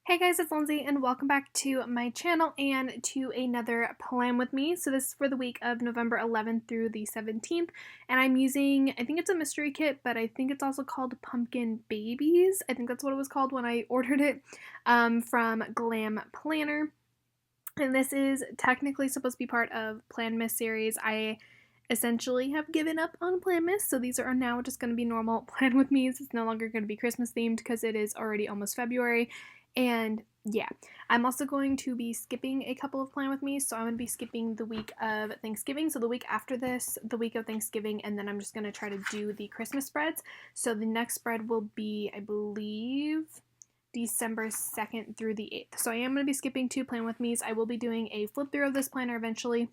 Hey guys, it's Lindsay and welcome back to my channel and to another plan with me. So this is for the week of November 11th through the 17th, and I'm using, I think it's a mystery kit, but I think it's also called Pumpkin Babies. I think that's what it was called when I ordered it from Glam Planner. And this is technically supposed to be part of Plan Miss series. I essentially have given up on Plan Miss, so these are now just going to be normal Plan with Me's. It's no longer going to be Christmas themed because it is already almost February. And yeah, I'm also going to be skipping a couple of Plan with Me, so I'm going to be skipping the week of Thanksgiving. So the week after this, the week of Thanksgiving, and then I'm just going to try to do the Christmas spreads. So the next spread will be, I believe, December 2nd through the 8th. So I am going to be skipping two Plan with Me's. I will be doing a flip through of this planner eventually,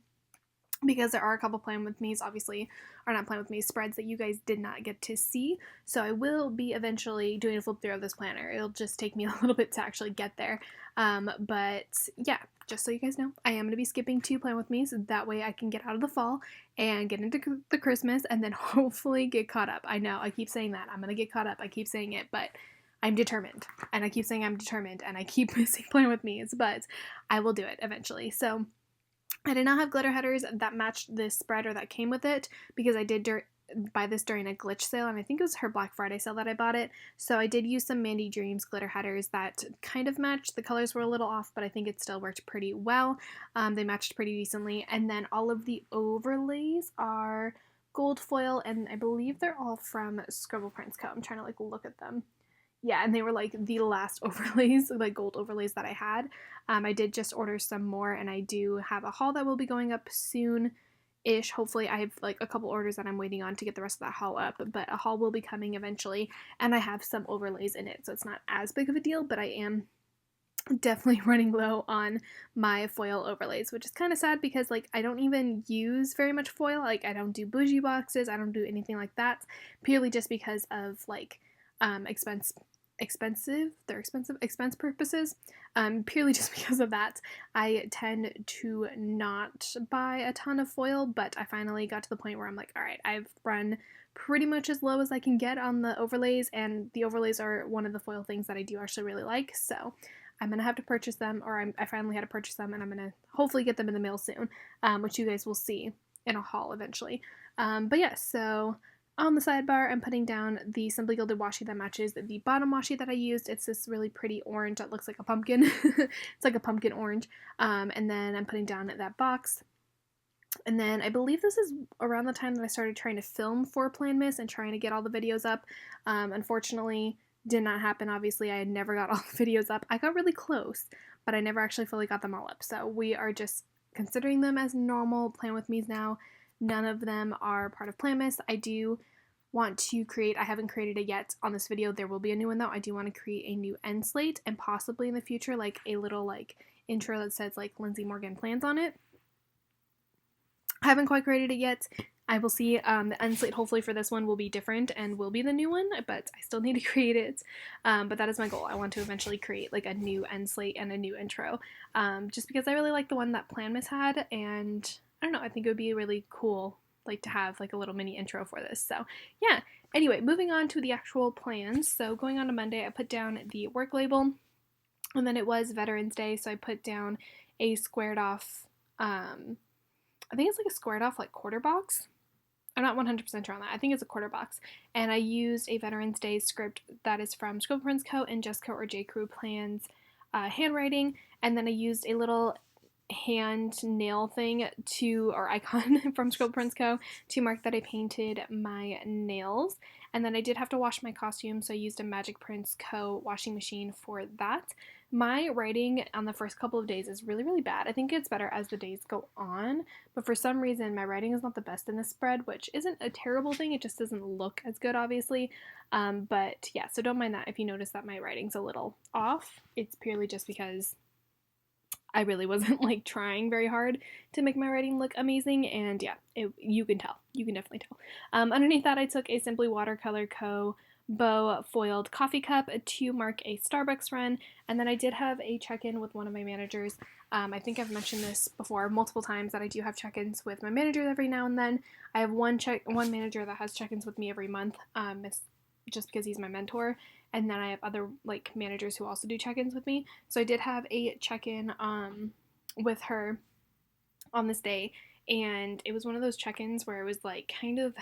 because there are a couple Plan with Me's, obviously, or not Plan with Me, spreads that you guys did not get to see. So I will be eventually doing a flip through of this planner. It'll just take me a little bit to actually get there. But yeah, just so you guys know, I am going to be skipping two Plan with Me's. That way I can get out of the fall and get into the Christmas and then hopefully get caught up. I know, I keep saying that. I'm going to get caught up. I keep saying it, but I'm determined. And I keep saying I'm determined and I keep missing Plan with Me's, but I will do it eventually. So I did not have glitter headers that matched this spread or that came with it because I did buy this during a glitch sale, and I think it was her Black Friday sale that I bought it. So I did use some Mandy Dreams glitter headers that kind of matched. The colors were a little off, but I think it still worked pretty well. They matched pretty decently. And then all of the overlays are gold foil, and I believe they're all from Scribble Prints Co. I'm trying to look at them. Yeah, and they were the last overlays, gold overlays that I had. I did just order some more, and I do have a haul that will be going up soon ish. Hopefully, I have a couple orders that I'm waiting on to get the rest of that haul up, but a haul will be coming eventually, and I have some overlays in it, so it's not as big of a deal, but I am definitely running low on my foil overlays, which is kind of sad because I don't even use very much foil. I don't do bougie boxes, I don't do anything like that, purely just because of expense purposes. Purely just because of that, I tend to not buy a ton of foil, but I finally got to the point where I'm like, all right, I've run pretty much as low as I can get on the overlays, and the overlays are one of the foil things that I do actually really like, so I'm gonna have to purchase them, or I finally had to purchase them, and I'm gonna hopefully get them in the mail soon, which you guys will see in a haul eventually. But yeah, so on the sidebar, I'm putting down the Simply Gilded washi that matches the bottom washi that I used. It's this really pretty orange that looks like a pumpkin. It's like a pumpkin orange. And then I'm putting down that box. And then I believe this is around the time that I started trying to film for Plan Miss and trying to get all the videos up. Unfortunately, did not happen. Obviously, I had never got all the videos up. I got really close, but I never actually fully got them all up. So we are just considering them as normal Plan With Me's now. None of them are part of Plan Miss. I do want to create, I haven't created it yet on this video. There will be a new one though. I do want to create a new end slate and possibly in the future a little intro that says Lindsay Morgan plans on it. I haven't quite created it yet. I will see. The end slate hopefully for this one will be different and will be the new one, but I still need to create it. But that is my goal. I want to eventually create a new end slate and a new intro, just because I really like the one that Plan Miss had, and I don't know, I think it would be really cool to have a little mini intro for this. So yeah, anyway, moving on to the actual plans. So going on to Monday, I put down the work label, and then it was Veterans Day, so I put down a squared off, I think it's a squared off quarter box. I'm not 100% sure on that. I think it's a quarter box. And I used a Veterans Day script that is from Scribble Prints Co. and Jessica or J. Crew Plans handwriting. And then I used a little hand nail thing or icon from Scribble Prints Co. to mark that I painted my nails. And then I did have to wash my costume, so I used a Magic Prints Co. washing machine for that. My writing on the first couple of days is really, really bad. I think it's better as the days go on, but for some reason my writing is not the best in this spread, which isn't a terrible thing. It just doesn't look as good, obviously. But yeah, so don't mind that if you notice that my writing's a little off. It's purely just because I really wasn't trying very hard to make my writing look amazing, and yeah, you can tell. You can definitely tell. Underneath that, I took a Simply Watercolor Co. bow foiled coffee cup to mark a Starbucks run, and then I did have a check-in with one of my managers. I think I've mentioned this before multiple times that I do have check-ins with my managers every now and then. I have one manager that has check-ins with me every month. It's just because he's my mentor, and then I have other like managers who also do check-ins with me. So I did have a check-in with her on this day, and it was one of those check-ins where it was like kind of,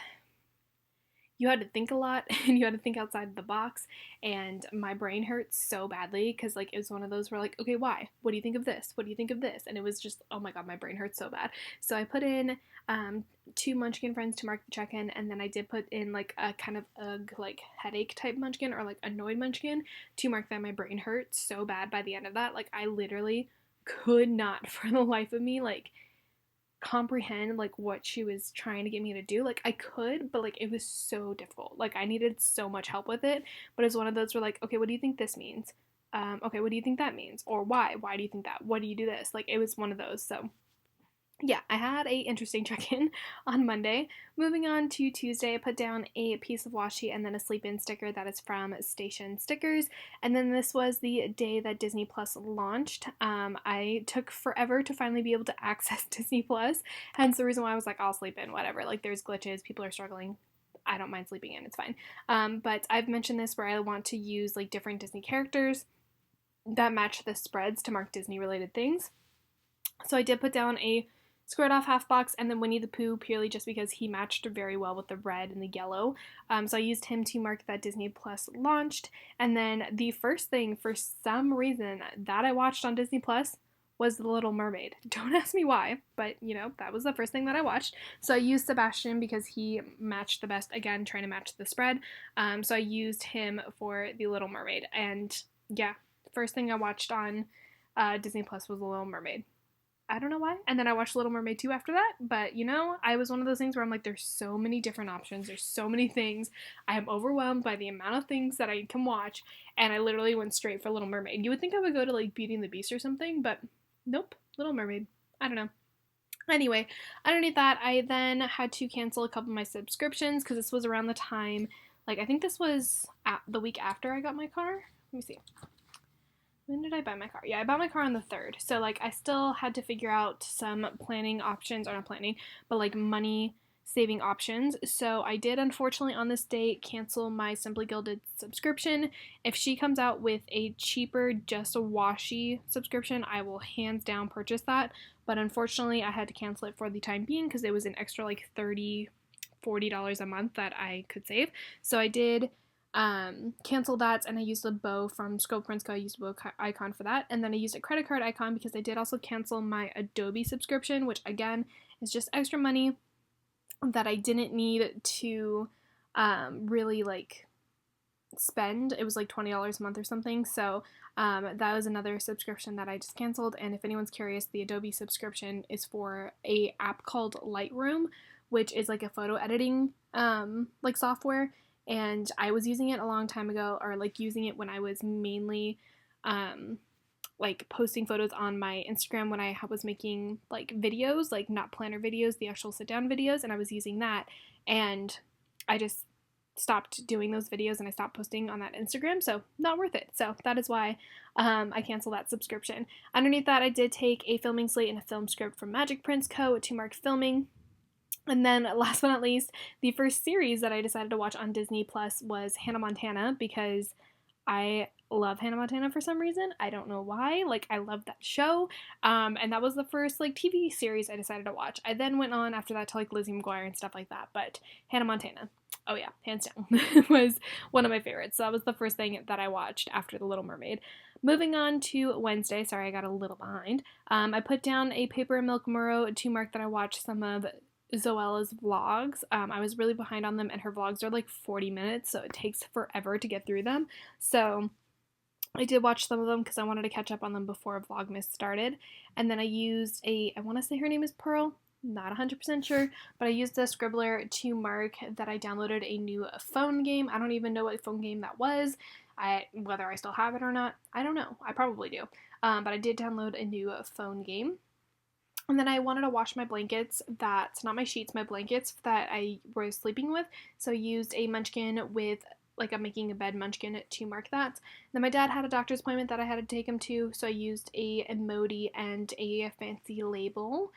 you had to think a lot and you had to think outside the box, and my brain hurt so badly because like it was one of those where like, okay, why, what do you think of this, what do you think of this, and it was just, oh my god, my brain hurt so bad. So I put in 2 munchkin friends to mark the check-in, and then I did put in like a kind of like headache type munchkin or like annoyed munchkin to mark that my brain hurt so bad by the end of that. Like I literally could not for the life of me like comprehend like what she was trying to get me to do. Like I could, but like it was so difficult. Like I needed so much help with it. But it's one of those where like, okay, what do you think this means? Okay, what do you think that means? Or why? Why do you think that? What do you do this? Like it was one of those. So yeah, I had a interesting check-in on Monday. Moving on to Tuesday, I put down a piece of washi and then a sleep-in sticker that is from Station Stickers. And then this was the day that Disney Plus launched. I took forever to finally be able to access Disney Plus, hence the reason why I was like, I'll sleep in, whatever. Like there's glitches, people are struggling. I don't mind sleeping in, it's fine. But I've mentioned this where I want to use like different Disney characters that match the spreads to mark Disney-related things. So I did put down a squared off half box and then Winnie the Pooh purely just because he matched very well with the red and the yellow. So I used him to mark that Disney Plus launched. And then the first thing for some reason that I watched on Disney Plus was The Little Mermaid. Don't ask me why, but you know, that was the first thing that I watched. So I used Sebastian because he matched the best, again, trying to match the spread. So I used him for The Little Mermaid. And yeah, first thing I watched on Disney Plus was The Little Mermaid. I don't know why. And then I watched Little Mermaid 2 after that. But, you know, I was one of those things where I'm like, there's so many different options. There's so many things. I am overwhelmed by the amount of things that I can watch. And I literally went straight for Little Mermaid. You would think I would go to, like, Beauty and the Beast or something. But nope. Little Mermaid. I don't know. Anyway, underneath that, I then had to cancel a couple of my subscriptions because this was around the time, like, I think this was the week after I got my car. Let me see. When did I buy my car? Yeah, I bought my car on the 3rd. So, like, I still had to figure out some planning options, or not planning, but, like, money saving options. So, I did, unfortunately, on this date, cancel my Simply Gilded subscription. If she comes out with a cheaper, just a washi subscription, I will hands down purchase that. But, unfortunately, I had to cancel it for the time being because it was an extra, like, $40 a month that I could save. So, I did canceled that, and I used a bow from Scope Prince Co. I used a bow icon for that, and then I used a credit card icon because I did also cancel my Adobe subscription, which again is just extra money that I didn't need to really like spend. It was like $20 a month or something. So that was another subscription that I just canceled. And if anyone's curious, the Adobe subscription is for a app called Lightroom, which is like a photo editing like software. And I was using it a long time ago, or like using it when I was mainly like posting photos on my Instagram when I was making like videos, like not planner videos, the actual sit down videos, and I was using that, and I just stopped doing those videos and I stopped posting on that Instagram, so not worth it. So that is why I canceled that subscription. Underneath that, I did take a filming slate and a film script from Magic Prince Co. to mark filming. And then last but not least, the first series that I decided to watch on Disney Plus was Hannah Montana because I love Hannah Montana for some reason. I don't know why. Like, I love that show. And that was the first, like, TV series I decided to watch. I then went on after that to, like, Lizzie McGuire and stuff like that. But Hannah Montana, oh yeah, hands down, was one of my favorites. So that was the first thing that I watched after The Little Mermaid. Moving on to Wednesday. Sorry, I got a little behind. I put down a Paper and Milk Murrow to mark that I watched some of Zoella's vlogs. I was really behind on them, and her vlogs are like 40 minutes, so it takes forever to get through them. So I did watch some of them because I wanted to catch up on them before Vlogmas started. And then I used I want to say her name is Pearl, not 100% sure, but I used a scribbler to mark that I downloaded a new phone game. I don't even know what phone game that was. Whether I still have it or not, I don't know. I probably do. But I did download a new phone game. And then I wanted to wash my blankets, not my sheets, my blankets that I was sleeping with. So I used a munchkin with, like, a making a bed munchkin to mark that. Then my dad had a doctor's appointment that I had to take him to, so I used a emoji and a fancy label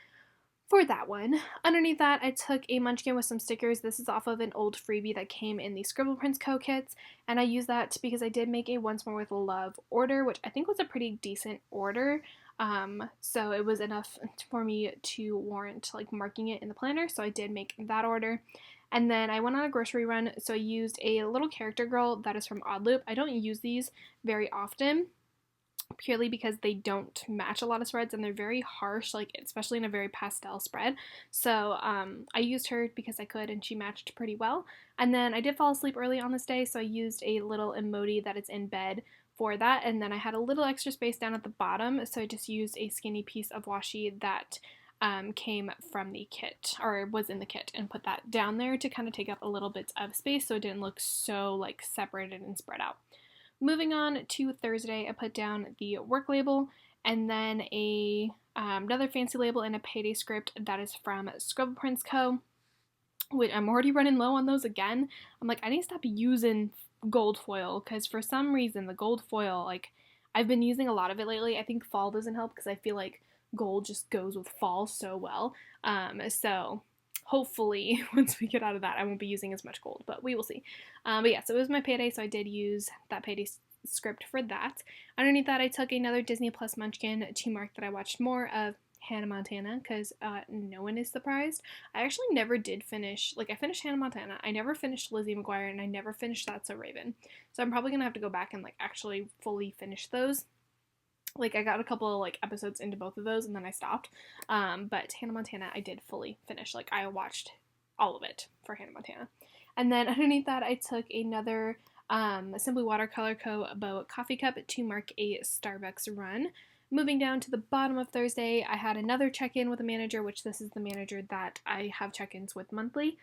for that one. Underneath that, I took a munchkin with some stickers. This is off of an old freebie that came in the Scribble Prince Co. kits, and I used that because I did make a Once More with Love order, which I think was a pretty decent order. So it was enough for me to warrant like marking it in the planner, so I did make that order. And then I went on a grocery run, so I used a little character girl that is from Odd Loop. I don't use these very often, purely because they don't match a lot of spreads and they're very harsh, like especially in a very pastel spread. So I used her because I could, and she matched pretty well. And then I did fall asleep early on this day, so I used a little emoji that is in bed for that. And then I had a little extra space down at the bottom, so I just used a skinny piece of washi that came from the kit, or was in the kit, and put that down there to kind of take up a little bit of space so it didn't look so like separated and spread out. Moving on to Thursday, I put down the work label and then another fancy label and a payday script that is from Scribble Prince Co. Which I'm already running low on those again. I'm like, I need to stop using gold foil because for some reason the gold foil, like I've been using a lot of it lately. I think fall doesn't help because I feel like gold just goes with fall so well. So hopefully once we get out of that, I won't be using as much gold, but we will see. But yeah, so it was my payday, so I did use that payday script for that. Underneath that, I took another Disney Plus munchkin to mark that I watched more of Hannah Montana, because no one is surprised. I actually never did finish, like I finished Hannah Montana, I never finished Lizzie McGuire, and I never finished That's So Raven. So I'm probably going to have to go back and like actually fully finish those. Like I got a couple of like episodes into both of those and then I stopped. But Hannah Montana I did fully finish. Like I watched all of it for Hannah Montana. And then underneath that I took another Simply Watercolor Co. Bow coffee cup to mark a Starbucks run. Moving down to the bottom of Thursday, I had another check-in with a manager, which this is the manager that I have check-ins with monthly.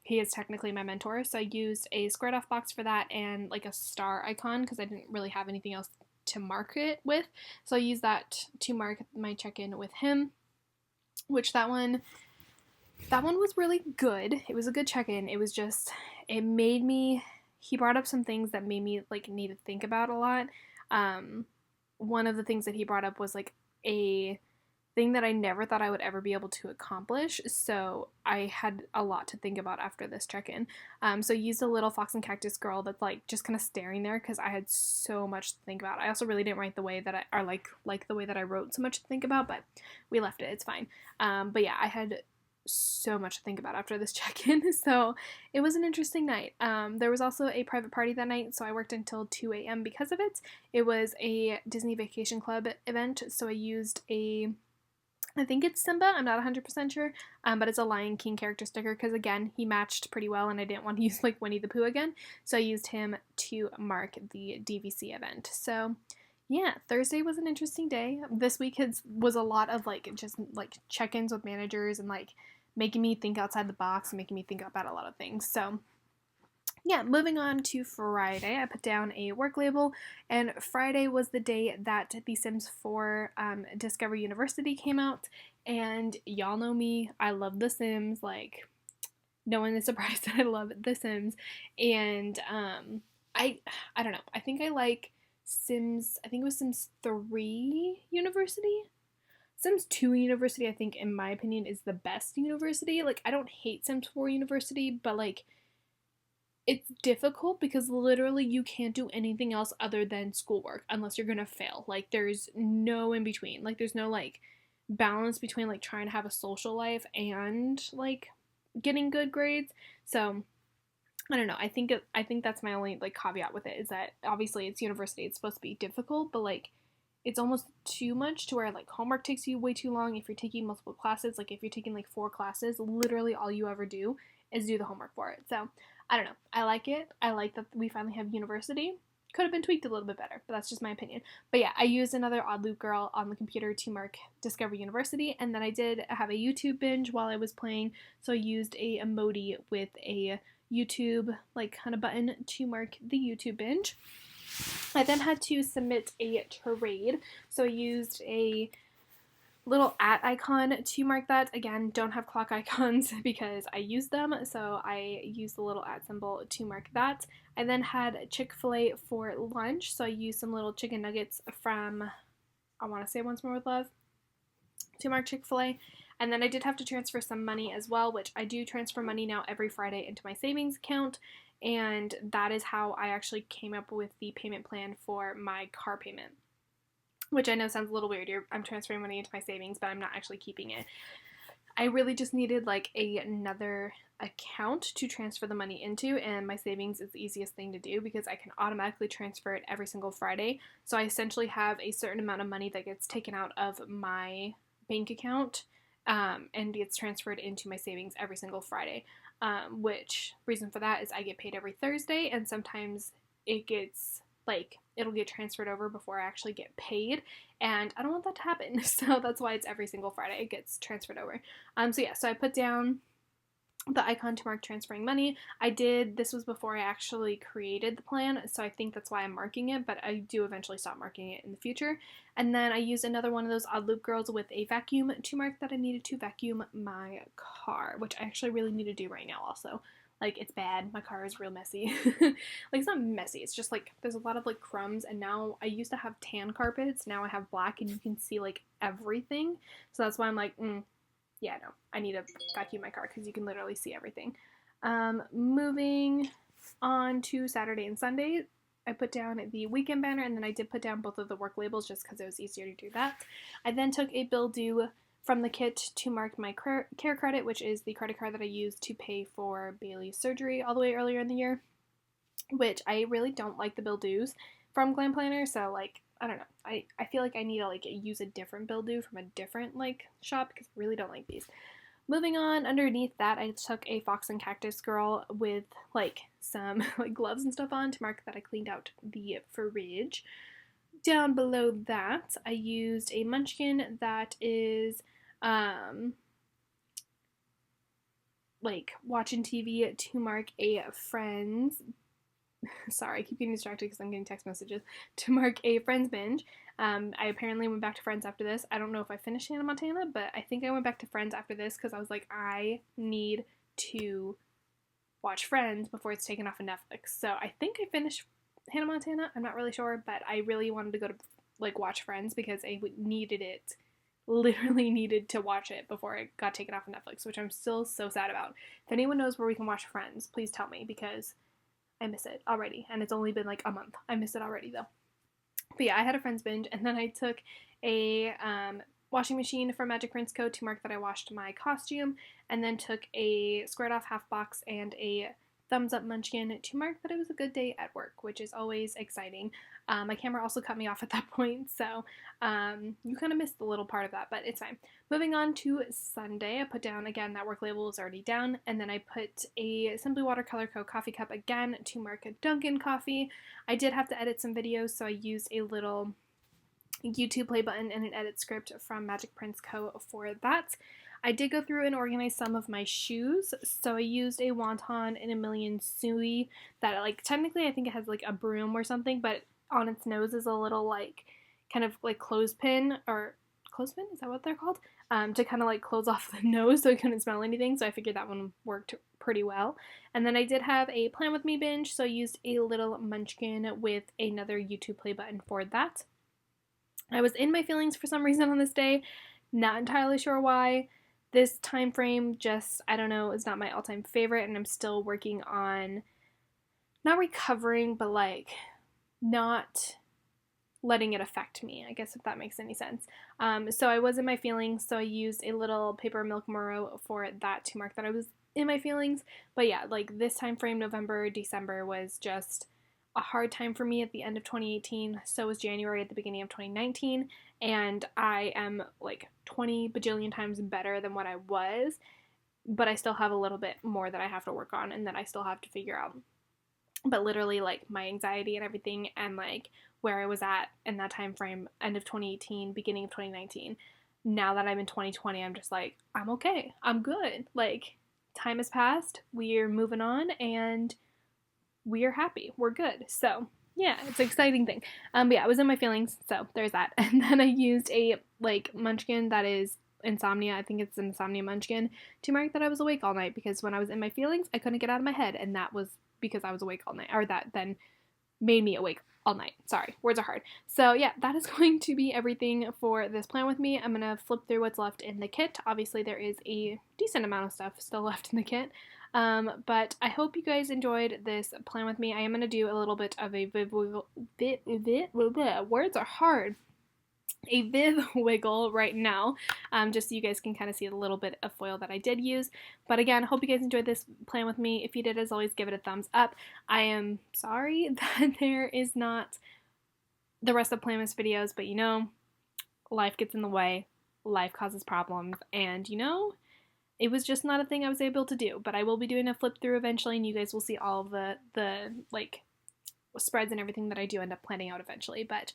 He is technically my mentor, so I used a squared off box for that and like a star icon because I didn't really have anything else to mark it with. So I used that to mark my check-in with him, which that one was really good. It was a good check-in. It was just, it made me, he brought up some things that made me like need to think about a lot. One of the things that he brought up was like a thing that I never thought I would ever be able to accomplish, so I had a lot to think about after this check-in. So I used a little fox and cactus girl that's like just kind of staring there because I had so much to think about. I also really didn't write the way that I like the way that I wrote so much to think about, but we left it. It's fine. But yeah, I had so much to think about after this check-in, so it was an interesting night. There was also a private party that night, so I worked until 2 a.m. because of it. It was a Disney Vacation Club event, so I used I think it's Simba, I'm not 100% sure, but it's a Lion King character sticker because, again, he matched pretty well and I didn't want to use, like, Winnie the Pooh again, so I used him to mark the DVC event. So, yeah, Thursday was an interesting day. This week was a lot of, like, just, like, check-ins with managers and, like, making me think outside the box and making me think about a lot of things, so yeah, moving on to Friday, I put down a work label, and Friday was the day that The Sims 4 Discover University came out, and y'all know me, I love The Sims, like, no one is surprised that I love The Sims, and I don't know, I think I like Sims, I think it was Sims 3 University? Sims 2 University, I think, in my opinion, is the best university. Like, I don't hate Sims 4 University, but, like, it's difficult because literally you can't do anything else other than schoolwork unless you're gonna fail. Like, there's no in between. Like, there's no, like, balance between, like, trying to have a social life and, like, getting good grades. So, I don't know. I think that's my only, like, caveat with it is that obviously it's university. It's supposed to be difficult, but, like, it's almost too much to where, like, homework takes you way too long. If you're taking multiple classes, like, if you're taking, like, 4 classes, literally all you ever do is do the homework for it. So, I don't know. I like it. I like that we finally have university. Could have been tweaked a little bit better, but that's just my opinion. But yeah, I used another Odd Loop girl on the computer to mark Discover University, and then I did have a YouTube binge while I was playing, so I used a emoji with a YouTube, like, kind of button to mark the YouTube binge. I then had to submit a trade, so I used a little @ icon to mark that. Again, don't have clock icons because I use them, so I used the little @ symbol to mark that. I then had Chick-fil-A for lunch, so I used some little chicken nuggets from, I want to say Once More with Love, to mark Chick-fil-A. And then I did have to transfer some money as well, which I do transfer money now every Friday into my savings account. And that is how I actually came up with the payment plan for my car payment, which I know sounds a little weird. I'm transferring money into my savings, but I'm not actually keeping it. I really just needed like another account to transfer the money into, and my savings is the easiest thing to do because I can automatically transfer it every single Friday. So I essentially have a certain amount of money that gets taken out of my bank account and gets transferred into my savings every single Friday. Which reason for that is I get paid every Thursday, and sometimes it gets like it'll get transferred over before I actually get paid, and I don't want that to happen. So that's why it's every single Friday it gets transferred over. So I put down the icon to mark transferring money. This was before I actually created the plan, so I think that's why I'm marking it, but I do eventually stop marking it in the future. And then I used another one of those odd loop girls with a vacuum to mark that I needed to vacuum my car, which I actually really need to do right now also. Like, it's bad. My car is real messy. Like, it's not messy. It's just, like, there's a lot of, like, crumbs. And now I used to have tan carpets. Now I have black, and you can see, like, everything. So that's why I'm like, yeah, no. I need to vacuum my car because you can literally see everything. Moving on to Saturday and Sunday, I put down the weekend banner, and then I did put down both of the work labels just because it was easier to do that. I then took a bill due from the kit to mark my care credit, which is the credit card that I used to pay for Bailey's surgery all the way earlier in the year, which I really don't like the bill dues from Glam Planner, so, like, I don't know. I feel like I need to, like, use a different bill due from a different, like, shop because I really don't like these. Moving on, underneath that, I took a Fox and Cactus Girl with, like, some, like, gloves and stuff on to mark that I cleaned out the fridge. Down below that, I used a Munchkin that is like watching TV to mark a Friends. Sorry, I keep getting distracted because I'm getting text messages. To mark a Friends binge. I apparently went back to Friends after this. I don't know if I finished Hannah Montana, but I think I went back to Friends after this because I was like, I need to watch Friends before it's taken off of Netflix. So I think I finished Hannah Montana. I'm not really sure, but I really wanted to go to, like, watch Friends because I needed it. Literally needed to watch it before it got taken off of Netflix, which I'm still so sad about. If anyone knows where we can watch Friends, please tell me because I miss it already, and it's only been like a month. I miss it already though. But yeah, I had a Friends binge, and then I took a washing machine from Magic Prince Co. to mark that I washed my costume, and then took a squared off half box and a thumbs up Munchkin to mark that it was a good day at work, which is always exciting. My camera also cut me off at that point, so you kind of missed the little part of that, but it's fine. Moving on to Sunday, I put down, again, that work label was already down, and then I put a Simply Watercolor Co. coffee cup again to mark a Dunkin' coffee. I did have to edit some videos, so I used a little YouTube play button and an edit script from Magic Prince Co. for that. I did go through and organize some of my shoes, so I used a wonton and a million suey that, like, technically I think it has, like, a broom or something, but on its nose is a little, like, kind of, like, clothespin, is that what they're called? To kind of, like, close off the nose so it couldn't smell anything, so I figured that one worked pretty well. And then I did have a Plan With Me binge, so I used a little Munchkin with another YouTube play button for that. I was in my feelings for some reason on this day, not entirely sure why. This time frame just, I don't know, is not my all-time favorite, and I'm still working on not recovering, but, like, not letting it affect me, I guess, if that makes any sense. So I was in my feelings, so I used a little paper Milk Moro for that to mark that I was in my feelings. But yeah, like, this time frame, November, December, was just a hard time for me at the end of 2018. So was January at the beginning of 2019. And I am, like, 20 bajillion times better than what I was. But I still have a little bit more that I have to work on and that I still have to figure out. But literally, like, my anxiety and everything, and, like, where I was at in that time frame, end of 2018, beginning of 2019, now that I'm in 2020, I'm just like, I'm okay. I'm good. Like, time has passed. We're moving on, and we are happy. We're good. So, yeah, it's an exciting thing. But yeah, I was in my feelings, so there's that. And then I used a, like, Munchkin that is insomnia. I think it's an insomnia Munchkin to mark that I was awake all night, because when I was in my feelings, I couldn't get out of my head, and that was because I was awake all night, or that then made me awake all night. Sorry, words are hard. So yeah, that is going to be everything for this plan with me. I'm gonna flip through what's left in the kit. Obviously there is a decent amount of stuff still left in the kit. But I hope you guys enjoyed this plan with me. I am gonna do a little bit of a words are hard. A Viv wiggle right now, just so you guys can kind of see the little bit of foil that I did use. But again, hope you guys enjoyed this plan with me. If you did, as always, give it a thumbs up. I am sorry that there is not the rest of Planmas videos, but you know, life gets in the way, life causes problems, and you know, it was just not a thing I was able to do. But I will be doing a flip through eventually, and you guys will see all of the like spreads and everything that I do end up planning out eventually. But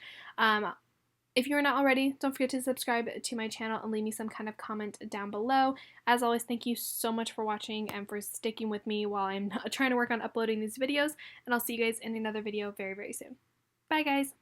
if you're not already, don't forget to subscribe to my channel and leave me some kind of comment down below. As always, thank you so much for watching and for sticking with me while I'm trying to work on uploading these videos. And I'll see you guys in another video very, very soon. Bye, guys.